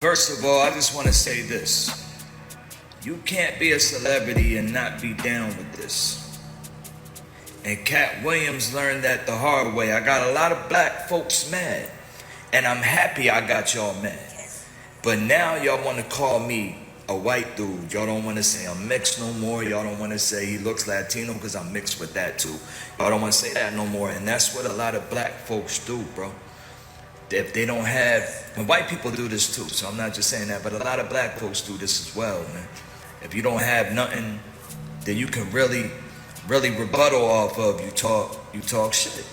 First of all, I just want to say this. You can't be a celebrity and not be down with this. And Katt Williams learned that the hard way. I got a lot of black folks mad. And I'm happy I got y'all mad. But now y'all want to call me a white dude. Y'all don't want to say I'm mixed no more. Y'all don't want to say he looks Latino because I'm mixed with that too. Y'all don't want to say that no more. And that's what a lot of black folks do, bro. If they don't have, and white people do this too, so I'm not just saying that, but a lot of black folks do this as well, man. If you don't have nothing that you can really rebuttal off of, you talk shit.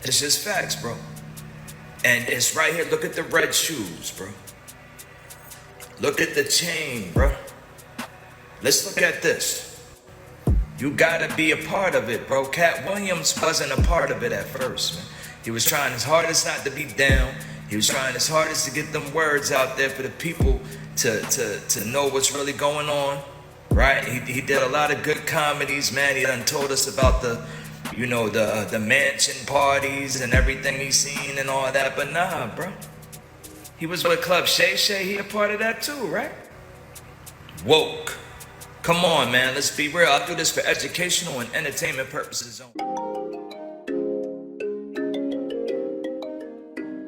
It's just facts, bro. And it's right here. Look at the red shoes, bro. Look at the chain, bro. Let's look at this. You gotta be a part of it, bro. Katt Williams wasn't a part of it at first, man. He was trying his hardest not to be down. He was trying his hardest to get them words out there for the people to know what's really going on, right? He did a lot of good comedies, man. He done told us about the mansion parties and everything he's seen and all that. But nah, bro. He was with Club Shay Shay. He a part of that too, right? Woke. Come on, man. Let's be real. I'll do this for educational and entertainment purposes only.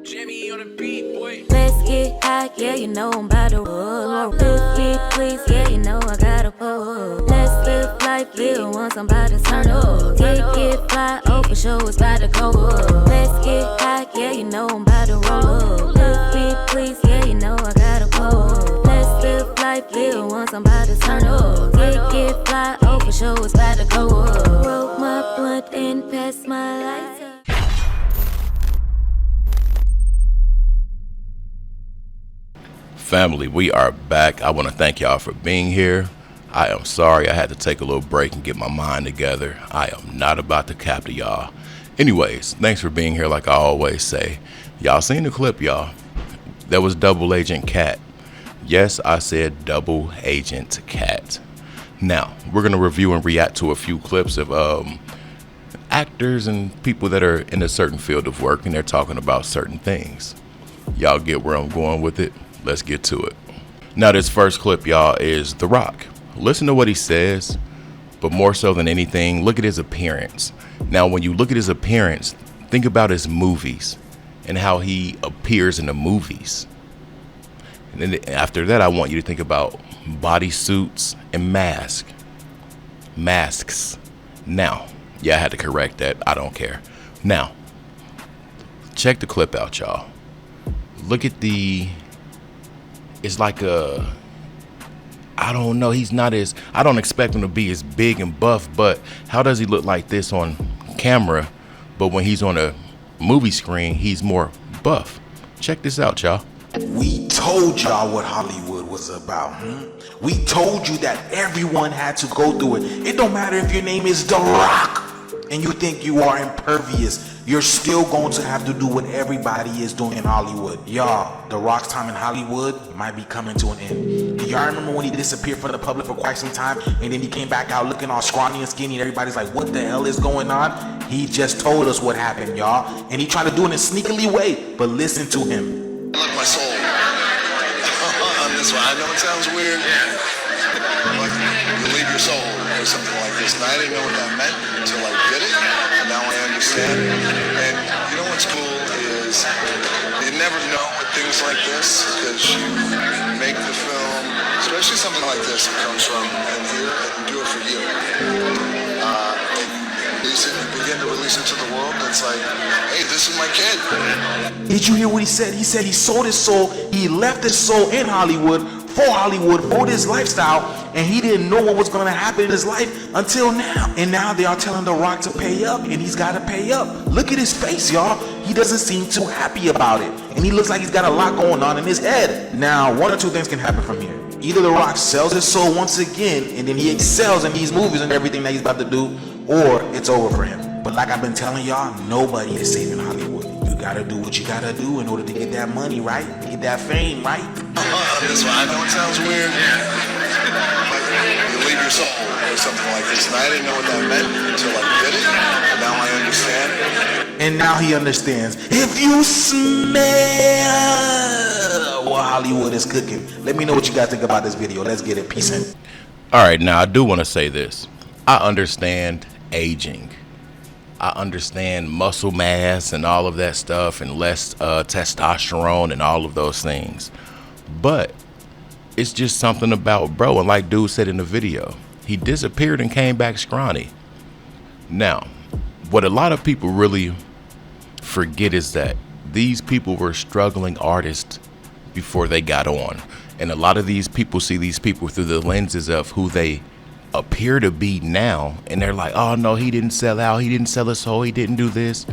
Jimmy on the beat, boy. Let's get high, yeah, you know I'm about to roll. Let's get please, yeah, you know I gotta pull. Let's live life, yeah, once I'm about to turn up. Get fly, oh for sure it's about to go up. Let's get high, yeah, you know I'm about to roll. Let's get please, yeah, you know I gotta pull. Let's live life, yeah, once I'm about to turn up. Get fly, oh for sure it's about to go up. Roll my blunt and pass my lighter. Family, we are back. I want to thank y'all for being here. I am sorry I had to take a little break and get my mind together. I am not about to cap to y'all. Anyways, thanks for being here like I always say. Y'all seen the clip, y'all? That was Double Agent Katt. Yes, I said Double Agent Katt. Now, we're going to review and react to a few clips of actors and people that are in a certain field of work and they're talking about certain things. Y'all get where I'm going with it? Let's get to it. Now, this first clip, y'all, is The Rock. Listen to what he says, but more so than anything, look at his appearance. Now, when you look at his appearance, think about his movies and how he appears in the movies. And then after that, I want you to think about bodysuits and masks. Now, yeah, I had to correct that. I don't care. Now, check the clip out, y'all. Look at it's like I don't know, I don't expect him to be as big and buff, but how does he look like this on camera, but when he's on a movie screen, he's more buff? Check this out, y'all. We told y'all what Hollywood was about. We told you that everyone had to go through it. It don't matter if your name is The Rock and you think you are impervious. You're still going to have to do what everybody is doing in Hollywood. Y'all, The Rock's time in Hollywood might be coming to an end. Do y'all remember when he disappeared from the public for quite some time and then he came back out looking all scrawny and skinny and everybody's like, what the hell is going on? He just told us what happened, y'all. And he tried to do it in a sneakily way, but listen to him. I love my soul on this one. I know it sounds weird, but you leave your soul or something like this. And I didn't know what that meant until I did it, and now I understand. And you know what's cool is you never know with things like this because you make the film, especially something like this that comes from in here and do it for you. And you release it, you begin to release it to the world. It's like, hey, this is my kid. Did you hear what he said? He said he sold his soul, he left his soul in Hollywood, for his lifestyle, and he didn't know what was going to happen in his life until now. And now they are telling The Rock to pay up, and he's got to pay up. Look at his face, y'all. He doesn't seem too happy about it, and he looks like he's got a lot going on in his head. Now, one or two things can happen from here. Either The Rock sells his soul once again, and then he excels in these movies and everything that he's about to do, or it's over for him. But like I've been telling y'all, nobody is safe in Hollywood. You gotta do what you gotta do in order to get that money, right? To get that fame, right? This one, I know it sounds weird, but you leave your soul or something like this. And I didn't know what that meant until I did it, and now I understand. And now he understands. If you smell Hollywood is cooking. Let me know what you guys think about this video. Let's get it. Peace in. All right, now I do want to say this. I understand aging. I understand muscle mass and all of that stuff and less testosterone and all of those things. But it's just something about bro. And like dude said in the video, he disappeared and came back scrawny. Now, what a lot of people really forget is that these people were struggling artists before they got on. And a lot of these people see these people through the lenses of who they appear to be now, and they're like, oh no, he didn't sell out, he didn't sell his soul, he didn't do this.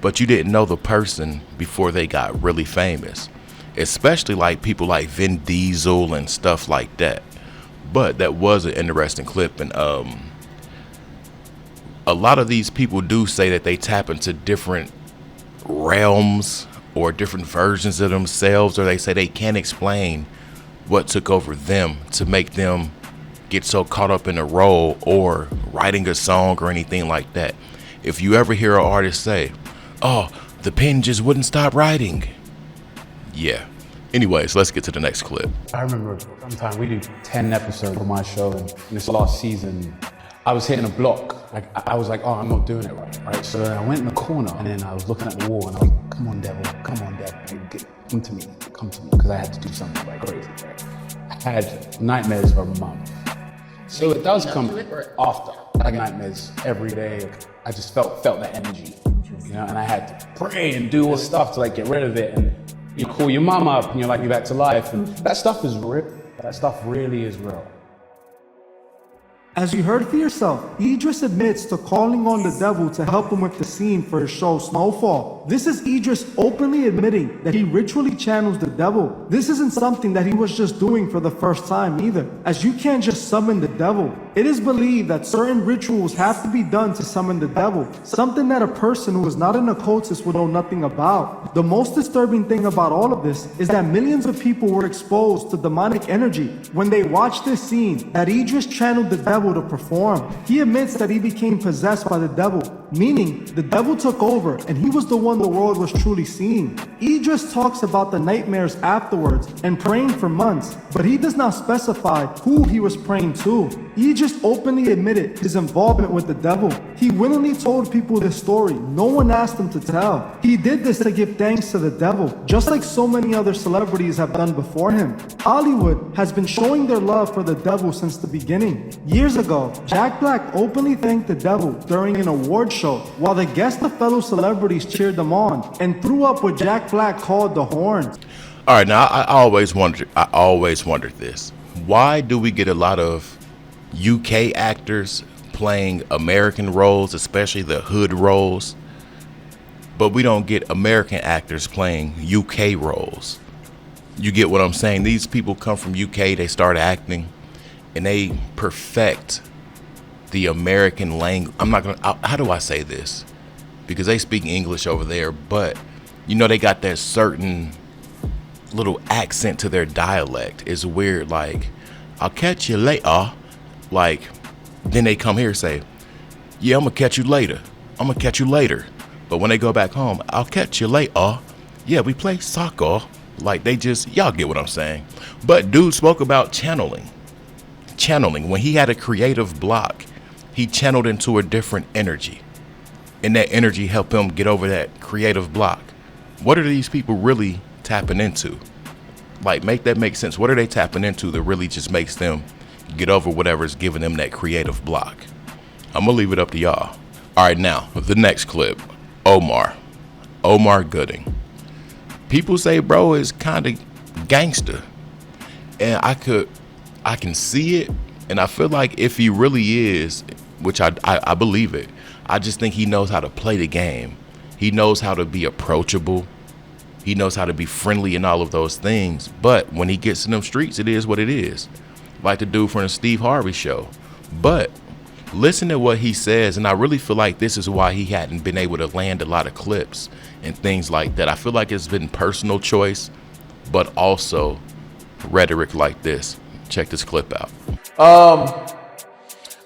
But you didn't know the person before they got really famous, especially like people like Vin Diesel and stuff like that. But that was an interesting clip. And a lot of these people do say that they tap into different realms or different versions of themselves, or they say they can't explain what took over them to make them get so caught up in a role or writing a song or anything like that. If you ever hear an artist say, oh, the pen just wouldn't stop writing. Yeah. Anyways, let's get to the next clip. I remember sometimes we do 10 episodes of my show, and in this last season, I was hitting a block. Like I was like, oh, I'm not doing it right? So then I went in the corner, and then I was looking at the wall, and I was like, come on, devil, come to me, because I had to do something like crazy, right? I had nightmares for a month. So it does come after. I get nightmares every day. I just felt that energy, you know, and I had to pray and do all this stuff to like get rid of it. And you call your mom up and you're like, you're back to life. And that stuff is real. That stuff really is real. As you heard for yourself, Idris admits to calling on the devil to help him with the scene for his show Snowfall. This is Idris openly admitting that he ritually channels the devil. This isn't something that he was just doing for the first time either, as you can't just summon the devil. It is believed that certain rituals have to be done to summon the devil, something that a person who is not an occultist would know nothing about. The most disturbing thing about all of this is that millions of people were exposed to demonic energy when they watched this scene that Idris channeled the devil to perform. He admits that he became possessed by the devil, meaning the devil took over and he was the one the world was truly seeing. Idris talks about the nightmares afterwards and praying for months, but he does not specify who he was praying to. Idris openly admitted his involvement with the devil. He willingly told people this story. No one asked him to tell. He did this to give thanks to the devil, just like so many other celebrities have done before him. Hollywood has been showing their love for the devil since the beginning. Years ago, Jack Black openly thanked the devil during an award show, while the guests of fellow celebrities cheered them on and threw up what Jack Black called the horns. All right, now I always wondered this. Why do we get a lot of UK actors playing American roles, especially the hood roles, but we don't get American actors playing UK roles? You get what I'm saying? These people come from UK, they start acting, and they perfect the American language. How do I say this? Because they speak English over there, but you know, they got that certain little accent to their dialect. It's weird, like, I'll catch you later. Like, then they come here and say, yeah, I'm gonna catch you later. I'm gonna catch you later. But when they go back home, I'll catch you later. Yeah, we play soccer. Like, they just, y'all get what I'm saying. But dude spoke about channeling. When he had a creative block, he channeled into a different energy. And that energy helped him get over that creative block. What are these people really tapping into? Like, make that make sense. What are they tapping into that really just makes them get over whatever's giving them that creative block? I'm gonna leave it up to y'all. All right, now the next clip. Omar Gooding. People say bro is kind of gangster, and I can see it, and I feel like if he really is, which I believe it, I just think he knows how to play the game. He knows how to be approachable. He knows how to be friendly and all of those things. But when he gets in them streets, it is what it is. Like the dude from the Steve Harvey show. But listen to what he says, and I really feel like this is why he hadn't been able to land a lot of clips and things like that. I feel like it's been personal choice, but also rhetoric like this. Check this clip out.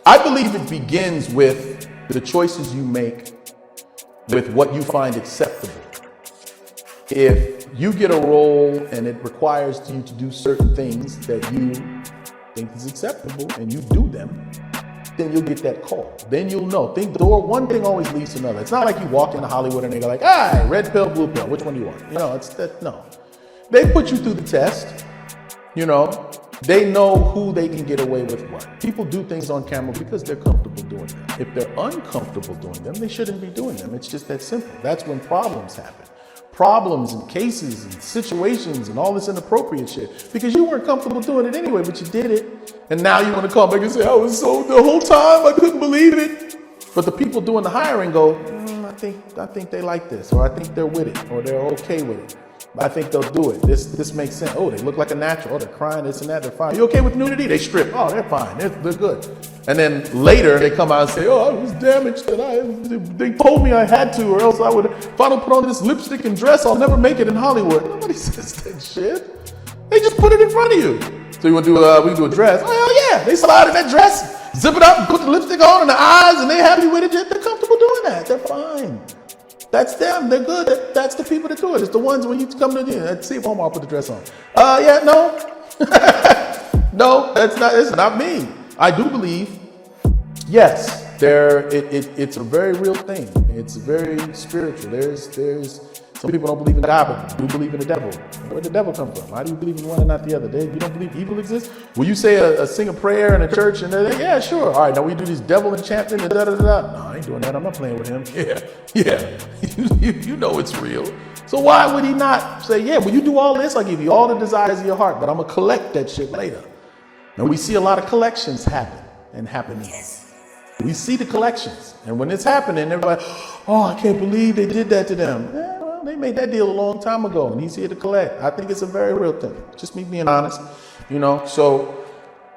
I believe it begins with the choices you make with what you find acceptable. If you get a role and it requires you to do certain things that you think is acceptable and you do them, then you'll get that call. Then you'll know. One thing always leads to another. It's not like you walk into Hollywood and they go like, "Ah, red pill, blue pill. Which one do you want?" No. They put you through the test. They know who they can get away with what. People do things on camera because they're comfortable doing them. If they're uncomfortable doing them, they shouldn't be doing them. It's just that simple. That's when problems happen. Problems and cases and situations and all this inappropriate shit. Because you weren't comfortable doing it anyway, but you did it. And now you want to come back and say, "I was so the whole time, I couldn't believe it." But the people doing the hiring go, I think they like this, or I think they're with it, or they're okay with it. I think they'll do it. This makes sense. Oh, they look like a natural. Oh, they're crying, this and that. They're fine. You okay with nudity? They strip. Oh, they're fine. They're good. And then later they come out and say, "Oh, I was damaged. They told me I had to, or else if I don't put on this lipstick and dress, I'll never make it in Hollywood." Nobody says that shit. They just put it in front of you. So you want to do? We can do a dress. Oh hell yeah! They slide in that dress, zip it up, and put the lipstick on and the eyes, and they're happy with it. They're comfortable doing that. They're fine. That's them. They're good. That's the people that do it. It's the ones when you come to the see if Omar put the dress on. No. No, it's not me. I do believe, yes, it's a very real thing. It's very spiritual. There's some people don't believe in God, but do believe in the devil. Where'd the devil come from? How do you believe in one and not the other? You don't believe evil exists? Will you say sing a prayer in a church and yeah, sure. All right, now we do this devil enchantment and da-da-da-da. No, I ain't doing that. I'm not playing with him. Yeah. You know it's real. So why would he not say, yeah, well, you do all this, I'll give you all the desires of your heart, but I'm going to collect that shit later. And we see a lot of collections happening. We see the collections. And when it's happening, everybody, "Oh, I can't believe they did that to them." Yeah, well, they made that deal a long time ago, and he's here to collect. I think it's a very real thing. Just me being honest, So,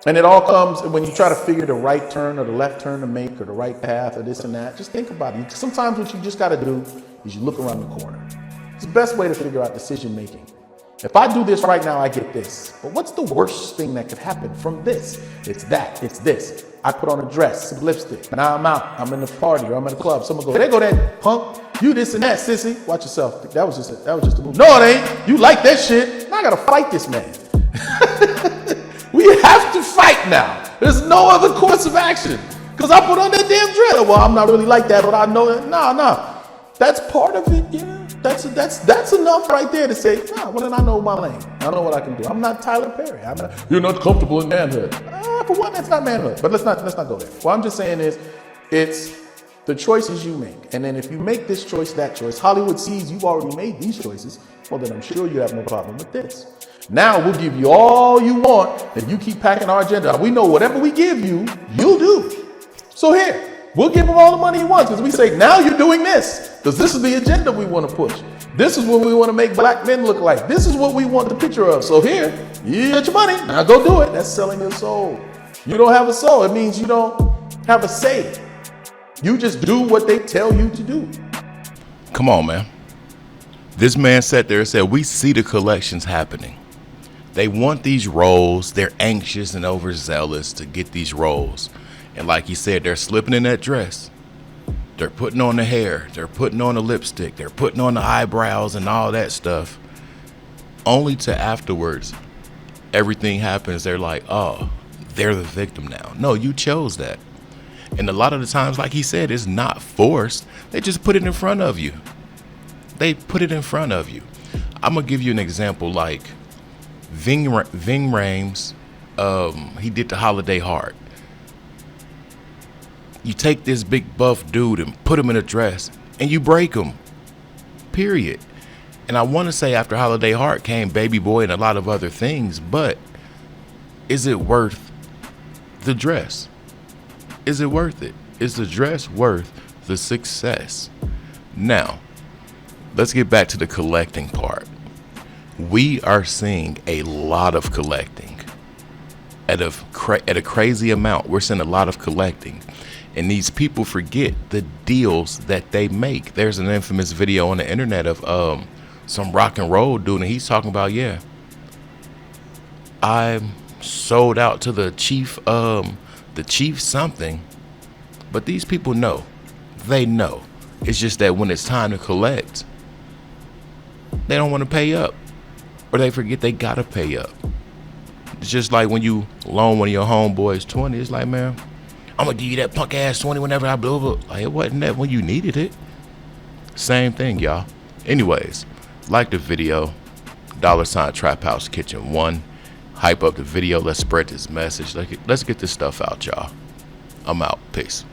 and it all comes when you try to figure the right turn or the left turn to make or the right path or this and that. Just think about it. Sometimes what you just got to do is you look around the corner. It's the best way to figure out decision making. If I do this right now, I get this. But what's the worst thing that could happen from this? It's that. It's this. I put on a dress, some lipstick. Now I'm out. I'm in the party or I'm in a club. Someone goes, "There go that punk. You this and that, sissy. Watch yourself. That was just a move." No, it ain't. You like that shit. Now I gotta fight this man. We have to fight now. There's no other course of action. Because I put on that damn dress. Well, I'm not really like that, but I know that. No. That's part of it, yeah. That's enough right there to say, well, then I know my lane. I know what I can do. I'm not Tyler Perry. You're not comfortable in manhood. For one, that's not manhood. But let's not go there. What I'm just saying is, it's the choices you make. And then if you make this choice, that choice, Hollywood sees you've already made these choices, well, then I'm sure you have no problem with this. Now we'll give you all you want, and you keep packing our agenda. We know whatever we give you, you'll do. So here, we'll give him all the money he wants because we say, now you're doing this. Because this is the agenda we want to push. This is what we want to make black men look like. This is what we want the picture of. So here, you get your money. Now go do it. That's selling your soul. You don't have a soul. It means you don't have a say. You just do what they tell you to do. Come on, man. This man sat there and said, we see the collections happening. They want these roles. They're anxious and overzealous to get these roles. And like he said, they're slipping in that dress. They're putting on the hair. They're putting on the lipstick. They're putting on the eyebrows and all that stuff. Only to afterwards, everything happens. They're like, oh, they're the victim now. No, you chose that. And a lot of the times, like he said, it's not forced. They just put it in front of you. They put it in front of you. I'm going to give you an example like Ving Rhames. He did The Holiday Heart. You take this big buff dude and put him in a dress and you break him. Period. And I want to say after Holiday Heart came Baby Boy and a lot of other things, but is it worth the dress? Is it worth it? Is the dress worth the success? Now, let's get back to the collecting part. We are seeing a lot of collecting at a crazy amount. We're seeing a lot of collecting. And these people forget the deals that they make. There's an infamous video on the internet of some rock and roll dude, and he's talking about, yeah, I'm sold out to the chief something. But these people know. They know. It's just that when it's time to collect, they don't want to pay up, or they forget they gotta pay up. It's just like when you loan one of your homeboys 20, it's like, man, I'm gonna give you that punk ass 20 whenever I blow up. Like, it wasn't that when you needed it. Same thing, y'all. Anyways, like the video, $ Trap House Kitchen 1. Hype up the video. Let's spread this message. Let's get this stuff out, y'all. I'm out. Peace.